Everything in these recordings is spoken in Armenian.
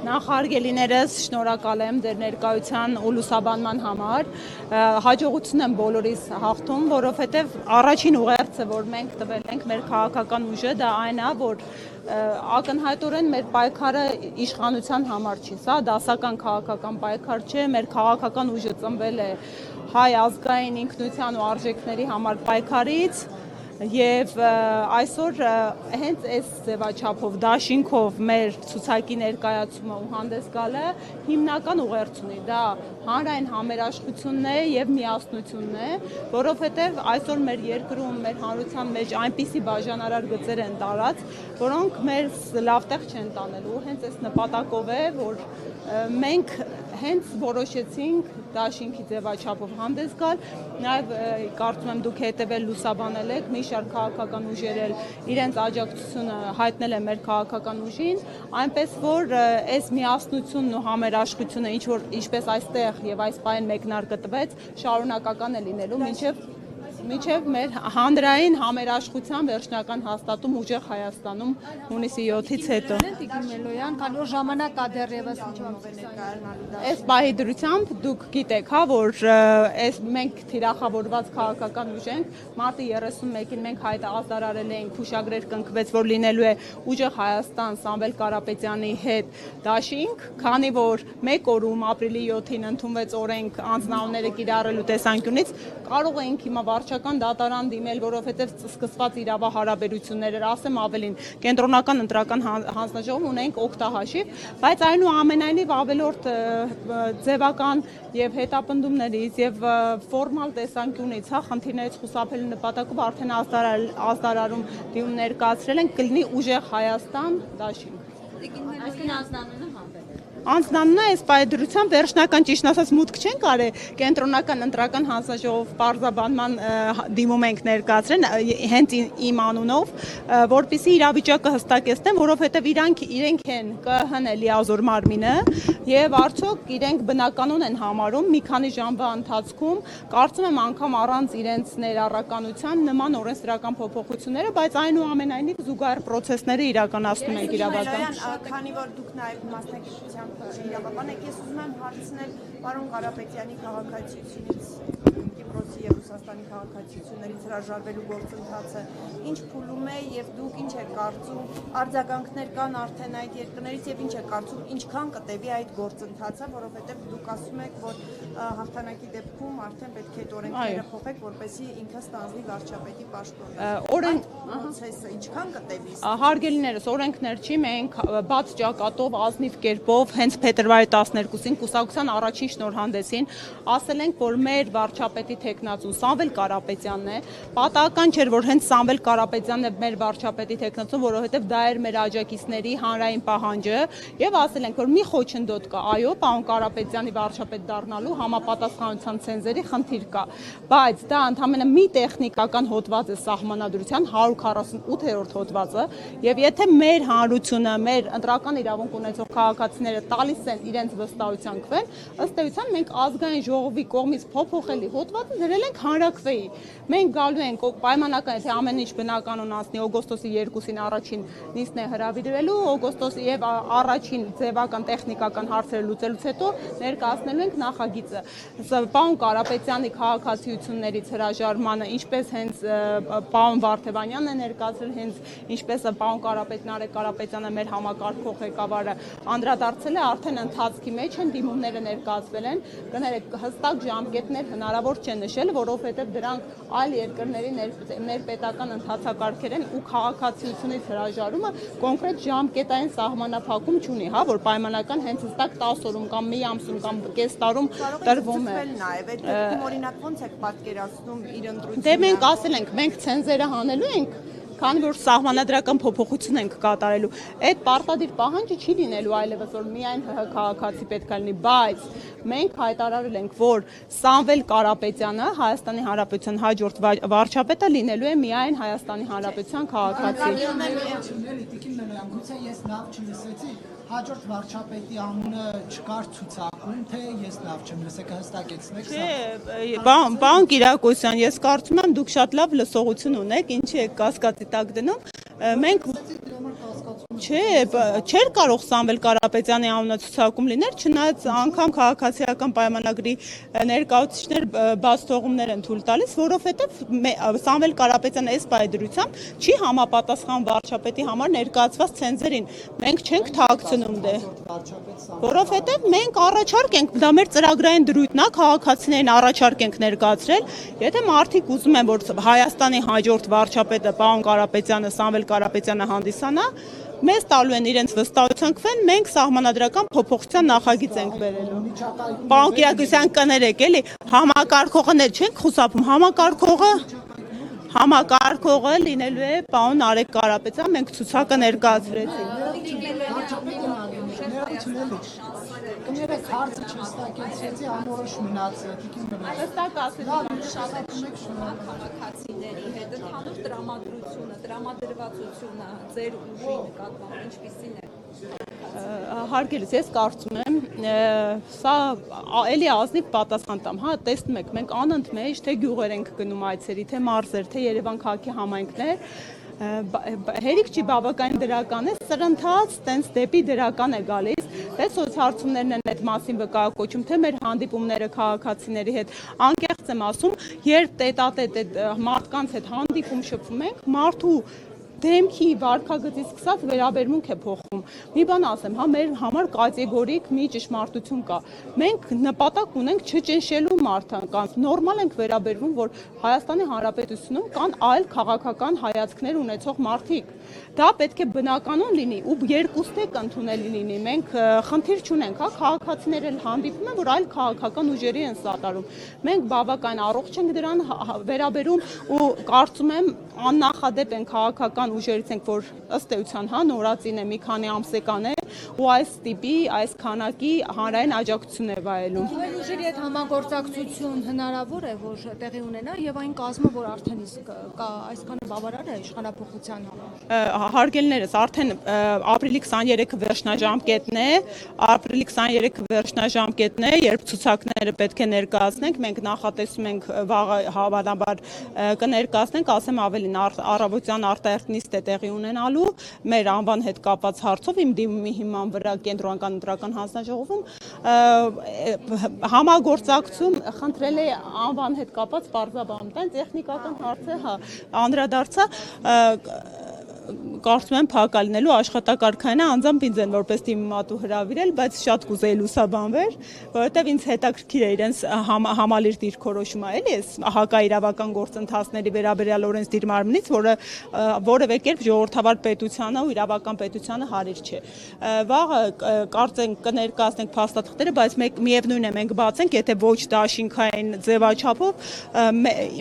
Նախարգելիներս շնորհակալ եմ դեր ներկայության ու լուսաբանման համար, հաջողություն եմ բոլորիս հաղթում, որովհետև առաջին ուղերձը, որ մենք տվել ենք մեր քաղաքական ուժը, դա այն է, որ ակնհայտորեն մեր պայքարը իշխանության համար չի, սա դասական քաղաքական պայքար չէ, մեր քաղաքական ուժը ծնվել է հայ ազգային ինքնության ու արժեքների համար պայքարից, Եվ այսօր հենց այս ձևաչափով, դաշինքով մեր ցուցակի ներկայացումը ու հանդես գալը հիմնական ուղերձ ունի, դա հանրային համերաշխությունն է եւ միասնությունն է, որովհետեւ այսօր մեր երկրում, մեր հանրության մեջ այնպիսի բաժանարար գծեր են տարած, որոնք մեզ լավ տեղ չեն տանելու, հենց այս նպատակով է, որ մենք հենց որոշեցինք դաշինքի ձևաչափով հանդես գալ, նաև կարծում եմ դուք հետևել լուսաբանել եք, մի շարք քաղաքական ուժեր էլ իրենց աջակցությունը հայտնել են մեր քաղաքական ուժին, այնպես որ այս միասնությունն ու համերաշխությունը ինչպես այստեղ եւ այս պահին մեկնարկը տվեց, շարունակական է լինելու մինչև մեր հանրային համերաշխության վերջնական հաստատում ուժեղ Հայաստանում հունիսի 7-ից հետո։ Տիկին Մելոյան, քանի որ ժամանակ կա դեռևս ինչով է ներկայանալու։ Այս պահի դրությամբ դուք գիտեք, հա, որ այս մենք թիրախավորված քաղաքական ուժ ենք, մարտի 31-ին մենք հայտարարել էինք, հուշագրեր կնքվեց, որ լինելու է ուժեղ Հայաստան Սամվել Կարապետյանի հետ դաշինք, քանի որ մեկ օրում ապրիլի 7-ին ընդունվեց օրենք անձնավորները կիրառելու տեսանկյունից, կարող էինք հիմա վարչական դատարան դիմել, որովհետև սկսված իրավահարաբերություններ, ասեմ ավելին, կենտրոնական ընտրական հանձնաժողովում ունենք օգտահաշիվ, բայց այնուամենայնիվ ավելորդ ձևական եւ հետապնդումներից եւ ֆորմալ տեսանկյունից, հա, խնդիրներից խուսափելու նպատակով արդեն ազդարարում դիմում ներկայացրել են կլինի ուժեղ Հայաստան դաշինք։ Այսինքն անձնանունը Անձնանունը այս պայդրությամբ վերջնական ճիշտ ասած մուտք չեն կարել կենտրոնական ընտրական հանձնաժողով պարզաբանման դիմում ենք ներկայացրել հենց իմ անունով, որպեսզի իրավիճակը հստակեցնեն, որովհետև իրենք են ԿՀ-ն լիազոր մարմինը եւ արդյոք իրենք բնականon են համարում մի քանի ժամվա ընթացքում, կարծում եմ անգամ առանց իրենց ներառականության նման օրենսդրական փոփոխությունները, բայց այնուամենայնիվ զուգահեռ process-ները իրականացնում ենք իրավական։ Քանի որ դուք նաեւ մասնակցությամբ իրավաբան եք, ես ուզում եմ հարցնել պարոն Կարապետյանի քաղաքացիությունից, Կիպրոսի եւ Ռուսաստանի քաղաքացիություններից հրաժարվելու գործընթացը ինչ փուլում է եւ դուք ինչ եք կարծում, արձագանքներ կան արդեն այդ երկրներից եւ ինչ եք կարծում, ինչքան կտևի այդ գործընթացը, որովհետեւ դուք ասում եք, որ հաղթանակի դեպքում արդեն պետք է օրենքները փոխեք, որպեսզի ինքը ստանձնի վարչապետի պաշտոնը։ Օրենք process-ը ինչքան կտևի։ Հարգելիներս, օրենքներ չի, մենք բաց ճակատով ազնիվ կերպով հենց փետրվարի 12-ին կուսակցության առաջին շնորհանդեսին ասել ենք, որ մեր վարչապետի թեկնածուն Սամվել Կարապետյանն է, պատահական չէր, որ հենց Սամվել Կարապետյանն է մեր վարչապետի թեկնածուն, որովհետև դա էր մեր աջակիցների հանրային պահանջը, եւ ասել ենք, որ մի խոչընդոտ կա, այո, պարոն Կարապետյանի վարչապետ դառնալու համապատասխանության ցենզերի խնդիր կա, բայց դա ընդհանրապես մի տեխնիկական հոդված է սահմանադրության 148-րդ հոդվածը, եւ եթե մեր հանրությունը, մեր ընտրական իրավունք ունեցող քաղաքացիները տալիս են իրենց վստահության քվեն, ըստ էության մենք ազգային ժողովի կողմից փոփոխելի հոդվածը դրել ենք հանրաքվեի։ Մենք գալու ենք պայմանական, եթե ամեն ինչ բնականon անցնի, օգոստոսի 2-ին առաջին նիստն է հրավիրվելու, օգոստոսի եւ առաջին ձևական տեխնիկական հարցերը լուծելուց հետո ներկայացնելու ենք նախագիծը։ Պարոն Կարապետյանի քաղաքացիություններից հրաժարմանը, ինչպես հենց պարոն Վարդևանյանն է ներկայացրել, հենց ինչպես պարոն Կարապետյանը մեր համակարգող ղեկավարը անդրադարձել է, արդեն ընթացքի մեջ են դիմումները ներկայացվել են, կներեք հստակ ժամկետներ հնարավոր չէ նշել, որովհետև դրանք այլ երկրների ներպետական ընթացակարգեր են ու քաղաքացիությունից հրաժարումը կոնկրետ ժամկետային սահմանափակում չունի, հա, որ պայմանական հենց հստակ 10 օրում կամ մի ամսում կամ կես տարում տրվում է։ Նաև այդ դեպքում օրինակ ոնց եք պատկերացնում իր ընտրությունը։ Դե մենք ասել ենք, մենք ցենզերը հանելու ենք, քանի որ սահմանադրական փոփոխություն ենք կատարելու, այդ պարտադիր պահանջը չի լինելու այլևս, որ միայն ՀՀ քաղաքացի պետք է լինի, բայց մենք հայտարարել ենք, որ Սամվել Կարապետյանը Հայաստանի Հանրապետության հաջորդ վարչապետը լինելու է միայն Հայաստանի Հանրապետության քաղաքացի։ Հաջորդ վարչապետի անունը չկար ցուցակում, թե ես լավ չեմ լսել, կհստակեցնեք սա։ Չէ, պարոն Կիրակոսյան, ես կարծում եմ դուք շատ լավ լսողություն ունեք, ինչի եք կասկածի տակ դնում։ Մենք Չէ, չէր կարող Սամվել Կարապետյանի անունը ցուցակում լինել, չնայած անգամ քաղաքացիական պայմանագրի ներկայացուցիչներ բաց թողումներ են թույլ տալիս, որովհետև Սամվել Կարապետյանը այս պայդրությամբ չի համապատասխան վարչապետի համար ներկայացված ցենզերին։ Մենք չենք թաքցնում դե։ Որովհետև մենք առաջարկ ենք, դա մեր ծրագրային դրույթն է, քաղաքացիներին առաջարկ ենք ներկայացրել, եթե մարդիկ ուզում են, որ Հայաստանի հաջորդ վարչապետը պարոն Կարապետյանը, Սամվել Կարապետյանը հանդիսանա, մեզ տալու են իրենց վստահության քվեն, մենք սահմանադրական փոփոխության նախագիծ ենք բերելու։ Պարոն Կիրակոսյան կներեք, էլի, համակարգողներ չենք խուսափում, համակարգողը լինելու է պարոն Արեգ Կարապետյան, մենք ցուցակը ներկայացրեցինք։ Կներեք հարցը չհստակեցրեցի, անորոշ մնաց, տիկին մնաց։ Հստակ ասեցի, քաղաքացիների հետ ընդհանուր տրամադրվածությունը ձեր ուժի նկատմամբ ինչպիսին է։ Հարգելիս, ես կարծում եմ, սա էլի ազնիվ պատասխան տամ, հա, տեսնում եք, մենք անընդմեջ թե գյուղեր ենք գնում այցերի, թե մարզեր, թե Երևան քաղաքի համայնքներ, հերիք չի բավական դրական է, սրընթաց տենց դեպի դրական է գալիս, թե սոցհարցումներն են այդ մասին վկայակոչում, թե մեր հանդիպումները քաղաքացիների հետ, անկեղծ եմ ասում, երբ տետատետ մարդկանց հետ հանդիպում շփվում ենք, մարդու դեմքի վարքագծից սկսած վերաբերմունք է փոխվում։ Մի բան ասեմ, հա, մեր համար կատեգորիկ մի ճշմարտություն կա։ Մենք նպատակ ունենք չճնշելու մարդկանց, նորմալ ենք վերաբերվում, որ Հայաստանի Հանրապետությունում կան այլ քաղաքական հայացքներ ունեցող մարդիկ։ Դա պետք է բնականon լինի ու երկուստեք ընդունելի լինի։ Մենք խնդիր չունենք, հա, քաղաքացիներ էլ հանդիպում են, որ այլ քաղաքական ուժերի են սատարում։ Մենք բավական առողջ ենք դրան վերաբերում ու կարծում եմ աննախադեպ են քաղաքական ուժերից ենք, որ ըստ էության, հա, նորածին է, մի քանի ամսեկան է ու այս տիպի, այս քանակի հանրային աջակցություն է վայելում։ Այլ ուժերի հետ համագործակցություն հնարավոր է, որ տեղի ունենա եւ այն կազմը, որ արդեն իսկ կա այսքանը բավարար է իշխանապողության համար։ Հարգելիներս, արդեն ապրիլի 23-ը վերջնաժամկետն է, երբ ցուցակները պետք է ներկայացնենք, մենք նախատեսում ենք վաղը հավանաբար կներկայացնենք, ասեմ ավելին, առավոտյան արտահերտ է տեղի ունենալու մեր անվան հետ կապված հարցով իմ դիմումի հիման վրա կենտրոնական ընտրական հանձնաժողովում համագործակցում խնդրել է անվան հետ կապված պարզաբանության տեխնիկական հարցը, հա, անդրադարձա կարծում եմ փակ լինելու աշխատակարգայինը անձամբ ինձ են որպես դիմումատու հրավիրել, բայց շատ կուզեի լուսաբանվեր, որովհետև ինձ հետաքրքիր է իրենց համալիր դիրքորոշումը, էլի էս հակաիրավական գործընթացների վերաբերյալ օրենսդիր մարմնից, որը որևէ կերպ ժողովրդավար պետությանը ու իրավական պետությանը հարիր չէ։ Վաղը կարծենք կներկայացնենք փաստաթղթերը, բայց միևնույն է մենք բացենք, եթե ոչ դաշինքային ձևաչափով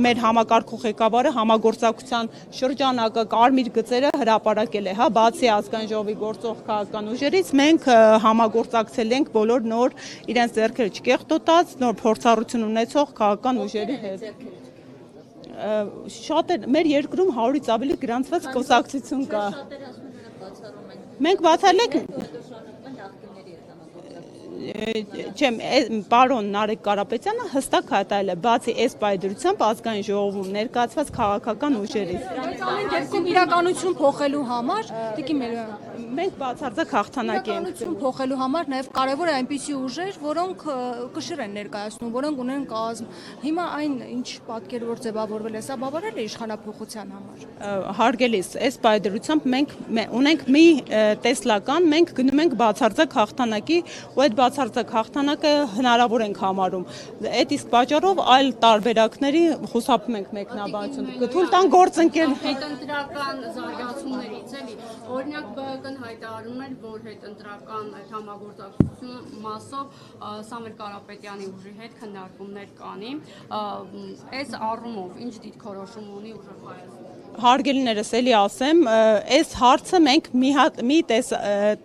մեր համակարգող ղեկավարը համագործակցության շրջանակը կարմիր գծերը հրապարակել է, հա, բացի ազգային ժողովի գործող քաղաքական ուժերից, մենք համագործակցել ենք բոլոր նոր իրենց ձեռքերը չկեղտոտած, նոր փորձառություն ունեցող քաղաքական ուժերի հետ։ Շատ է, մեր երկրում 100-ից ավելի գրանցված կուսակցություն կա։ Մենք բացառել ենք չեմ, պարոն Նարեկ Կարապետյանը հստակ հայտարարել է, բացի այս պայդրությամբ ազգային ժողովում ներկայացված քաղաքական ուժերից։ Բայց ամեն դեպքում իրականություն փոխելու համար, տիկին մենք բացարձակ հաղթանակ ենք։ Իրականություն փոխելու համար նաև կարևոր է այնպիսի ուժեր, որոնք կշիռ են ներկայացնում, որոնք ունեն կազմ։ Հիմա այն ինչ պատկեր որ ձևավորվել է, սա բավարար է իշխանապողության համար։ Հարգելիս, այս պայդրությամբ մենք ունենք մի տեսլական, մենք գնում ենք բացարձակ հաղթանակի ու այդ բացարձակ հաղթանակը հնարավոր ենք համարում։ Այդ իսկ պատճառով այլ տարբերակների խուսափում ենք մեկնաբանություն։ Կթույլ տան գործընկեր հետընտրական զարգացումներից էլի, օրինակ ԲՀԿ-ն հայտարարում էր, որ հետընտրական այդ համագործակցությունը մասով Սամվել Կարապետյանի ուժի հետ քննարկումներ կանի։ Այս առումով ինչ դիրքորոշում ունի ուժը Հայաստանում։ Հարգելիներս էլի ասեմ, այս հարցը մենք մի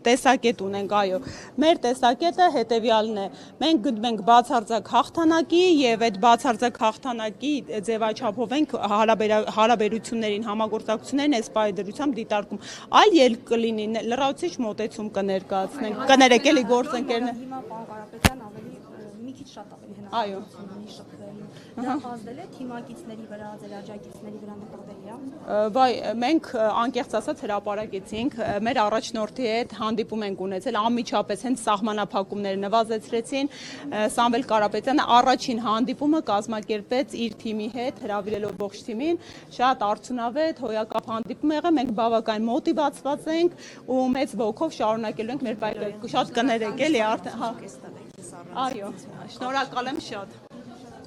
տեսակետ ունենք, այո, մեր տեսակետը հետևյալն է, մենք գտնում ենք բացարձակ հաղթանակի և այդ բացարձակ հաղթանակի ձևաչափով ենք հարաբերություններին, համագործակցություններին այս պայդրությամբ դիտարկում, այլ ելք կլինի, լրացուցիչ մոտեցում կներկայացնենք, կներեք էլի գործընկերներ։ Հիմա պարոն Կարապետյան ավելի մի քիչ շատ ավելի Այո։ հնարավորություն ունի շփվելու։ Դա ազդել է թիմակիցների վրա, ձեր աջակիցների վրա նկատելի է։ Վայ, մենք անկեղծ ասած հրապարակեցինք, մեր առաջնորդի հետ հանդիպում ենք ունեցել, անմիջապես հենց սահմանափակումները նվազեցրեցին, Սամվել Կարապետյանը առաջին հանդիպումը կազմակերպեց իր թիմի հետ, հրավիրելով ողջ թիմին, շատ արդյունավետ, հոյակապ հանդիպում եղավ, մենք բավական մոտիվացված ենք ու մեծ ոգով շարունակելու ենք մեր պայքարը, շատ կներեք էլի արդեն, հա։ Այո, շնորհակալ եմ շատ։